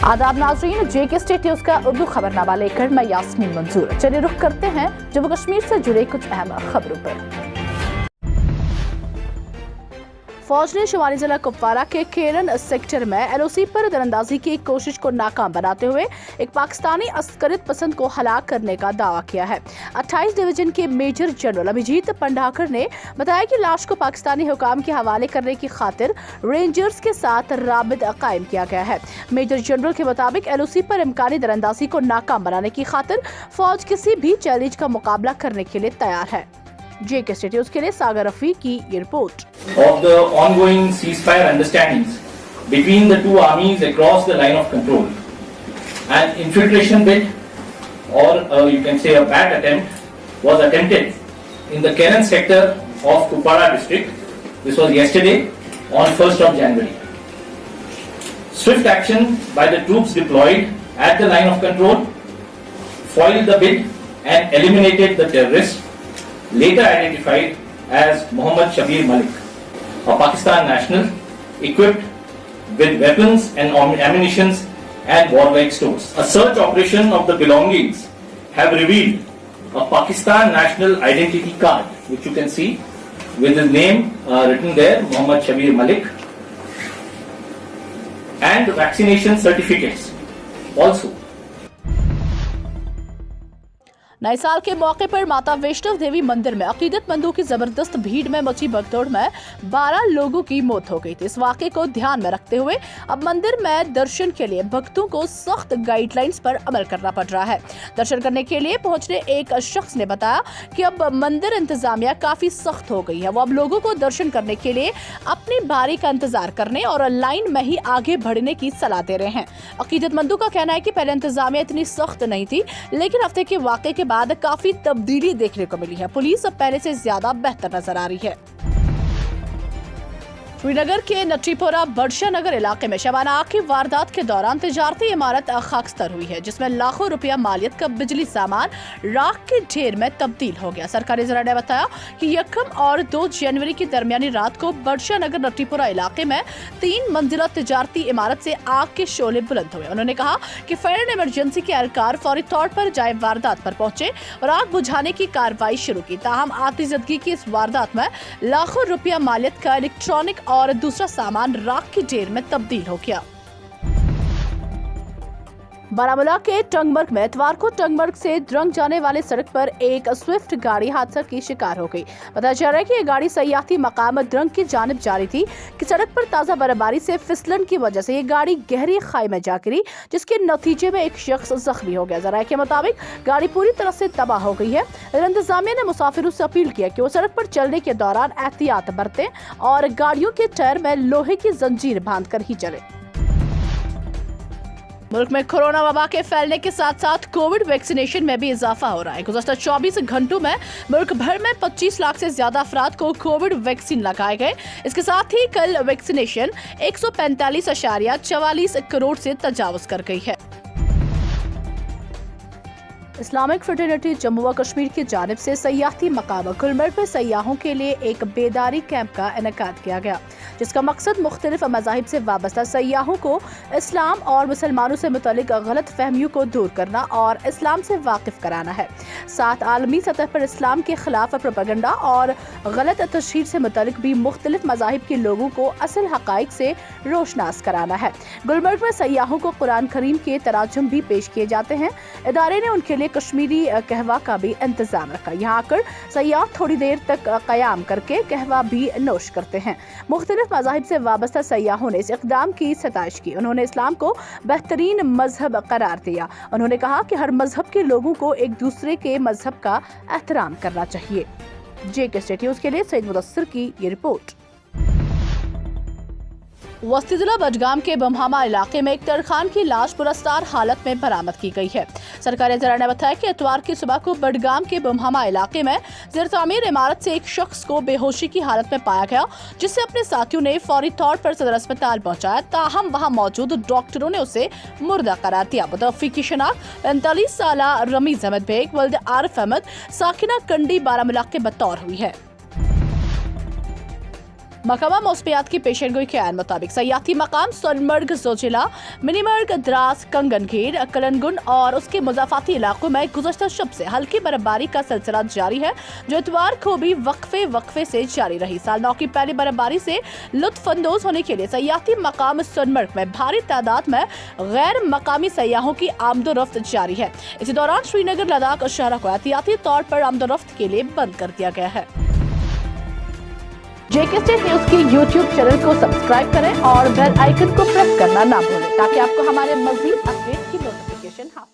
आदाब नाज़रीन, JK state news का उर्दू खबरनामा लेकर मैं यास्मीन मंजूर। चलिए रुख करते हैं जम्मू कश्मीर से जुड़े कुछ अहम खबरों पर। फौज ने शुमाली जिला कुपवारा के केरन सेक्टर में LOC पर दरअंदाजी की कोशिश को नाकाम बनाते हुए एक पाकिस्तानी अस्करित पसंद को हलाक करने का दावा किया है। 28 डिवीजन के मेजर जनरल अभिजीत पंडाकर ने बताया कि लाश को पाकिस्तानी हुकाम के हवाले करने की खातिर रेंजर्स के साथ राबित कायम किया गया है। मेजर जनरल के मुताबिक LOC पर इम्कानी दरअंदाजी को नाकाम बनाने की खातिर फौज किसी भी चैलेंज का मुकाबला करने के लिए तैयार है। JK स्टेट न्यूज़ के लिए सागर रफी की ये report. Of the ongoing ceasefire understandings between the two armies across the line of control, an infiltration bid or you can say a bad attempt was attempted in the Keran sector of Kupwara district. This was yesterday on 1st of January. Swift action by the troops deployed at the line of control foiled the bid and eliminated the terrorist, later identified as Mohammad Shabir Malik, a Pakistan national equipped with weapons and ammunition and warlike stores. A search operation of the belongings have revealed a Pakistan national identity card, which you can see with his name written there, Mohammad Shabir Malik, and vaccination certificates also. नए साल के मौके पर माता वैष्णव देवी मंदिर में अकीदतमंदों की जबरदस्त भीड़ में मची भगदौड़ में 12 लोगों की मौत हो गई थी। इस वाक़े को ध्यान में रखते हुए अब मंदिर में दर्शन के लिए भक्तों को सख्त गाइडलाइंस पर अमल करना पड़ रहा है। दर्शन करने के लिए पहुंचने एक शख्स ने बताया कि अब मंदिर इंतजामिया काफी सख्त हो गई है। वो अब लोगों को दर्शन करने के लिए अपनी बारी का इंतजार करने और लाइन में ही आगे बढ़ने की सलाह दे रहे हैं। अकीदतमंदों का कहना है कि पहले इंतजामिया इतनी सख्त नहीं थी, लेकिन हफ्ते के वाक़े के बाद काफी तब्दीली देखने को मिली है। पुलिस अब पहले से ज्यादा बेहतर नजर आ रही है। श्रीनगर के नटीपोरा बड़शा नगर इलाके में शबाना आग की वारदात के दौरान तिजारती इमारत खाकस्तर हुई है, जिसमें लाखों रुपया मालियत का बिजली सामान राख के ढेर में तब्दील हो गया। सरकारी जरा ने बताया कि 1 और 2 जनवरी की दरमियानी रात को बड़शा नगर नटीपोरा इलाके में 3 मंजिला तिजारती इमारत से आग के शोले बुलंद हुए। उन्होंने कहा कि फायर एंड इमरजेंसी के एहलकार फौरी तौर पर जाए वारदात पर पहुंचे और आग बुझाने की कार्रवाई शुरू की। ताहम आतिशबाजी की इस वारदात में लाखों रुपया मालियत का इलेक्ट्रॉनिक और दूसरा सामान राख के ढेर में तब्दील हो गया। बारामूला के टंगमर्ग में इतवार को टंगमर्ग से द्रंग जाने वाले सड़क पर एक स्विफ्ट गाड़ी हादसा की शिकार हो गई। बताया जा रहा है कि ये गाड़ी सयाहती मकाम द्रंग की जानिब जा रही थी कि सड़क पर ताजा बर्फबारी से फिसलन की वजह से ये गाड़ी गहरी खाई में जा गिरी, जिसके नतीजे में एक शख्स जख्मी हो गया। जराये के मुताबिक गाड़ी पूरी तरह से तबाह हो गई है। इंतजामिया ने मुसाफिरों से अपील किया कि वो सड़क पर चलने के दौरान एहतियात बरतें और गाड़ियों के टायर में लोहे की जंजीर बांध कर ही चले। मुल्क में कोरोना वबा के फैलने के साथ साथ कोविड वैक्सीनेशन में भी इजाफा हो रहा है। गुज़श्ता 24 घंटों में मुल्क भर में 25 लाख से ज्यादा अफराद को कोविड वैक्सीन लगाए गए। इसके साथ ही कल वैक्सीनेशन 145.44 करोड़ से तजावुज कर गई है। इस्लामिक फ्रेटर्निटी जम्मू व कश्मीर की जानिब से सयाहती मकाम गुलमर्ग में सयाहों के लिए एक बेदारी कैंप का इनेकाद किया गया, जिसका मकसद मुख्तलिफ मज़ाहिब से वाबस्ता सयाहों को इस्लाम और मुसलमानों से मुतल्लिक गलत फहमियों को दूर करना और इस्लाम से वाकिफ कराना है। साथ आलमी सतह पर इस्लाम के खिलाफ प्रोपेगेंडा और गलत तशहीर से मुतल्लिक भी मुख्तलिफ मज़ाहिब के लोगों को असल हक़ाइक़ से रोशनास कराना है। गुलमर्ग में सयाहों को कुरान करीम के तराजुम भी पेश किए जाते हैं। इदारे ने उनके लिए कश्मीरी कहवा का भी इंतजाम रखा। यहाँ आकर सयाह थोड़ी देर तक कयाम करके कहवा भी नोश करते हैं। मुख्तलिफ मज़ाहिब से वाबस्ता सयाहों ने इस इक़दाम की सताइश की। उन्होंने इस्लाम को बेहतरीन मजहब करार दिया। उन्होंने कहा कि हर मजहब के लोगों को एक दूसरे के मजहब का एहतराम करना चाहिए। JK स्टेट न्यूज़ के लिए सईद मुदस्सिर की ये रिपोर्ट। वस्ती जिला बडगाम के बमहामा इलाके में एक तरखान की लाश पुरस्तार हालत में बरामद की गई है। सरकारी जरा ने बताया कि इतवार की सुबह को बडगाम के बमहामा इलाके में ज़ेर तामीर इमारत से एक शख्स को बेहोशी की हालत में पाया गया, जिससे अपने साथियों ने फौरी तौर पर सदर अस्पताल पहुंचाया। ताहम वहां मौजूद डॉक्टरों ने उसे मुर्दा करार दिया। मुतवफ़्फ़ी की शनाख्त 45 साल रमीज अहमद बेग वल्द आरिफ अहमद साकिना कंडी बारामूला के बतौर हुई है। महकमा मौसमियात की पेशेनगोई के ऐन मुताबिक सयाहती मकाम सोनमर्ग, जोजिला, मिनीमर्ग, द्रास, कंगनघेर, कलनगुन और उसके मुजाफाती इलाकों में गुज़श्ता शब से हल्की बर्फबारी का सिलसिला जारी है, जो इतवार को भी वक्फे से जारी रही। साल नौ की पहली बर्फबारी से लुत्फ अंदोज होने के लिए सयाहती मकाम सोनमर्ग में भारी तादाद में गैर मकामी सयाहों की आमदोरफ्त जारी है। इसी दौरान श्रीनगर, लद्दाख शहर को एहतियाती तौर पर आमदोरफ्त के लिए बंद कर दिया गया है। JK State न्यूज की YouTube चैनल को सब्सक्राइब करें और बेल आइकन को प्रेस करना ना भूलें ताकि आपको हमारे मज़ीद अपडेट की नोटिफिकेशन हासिल हो।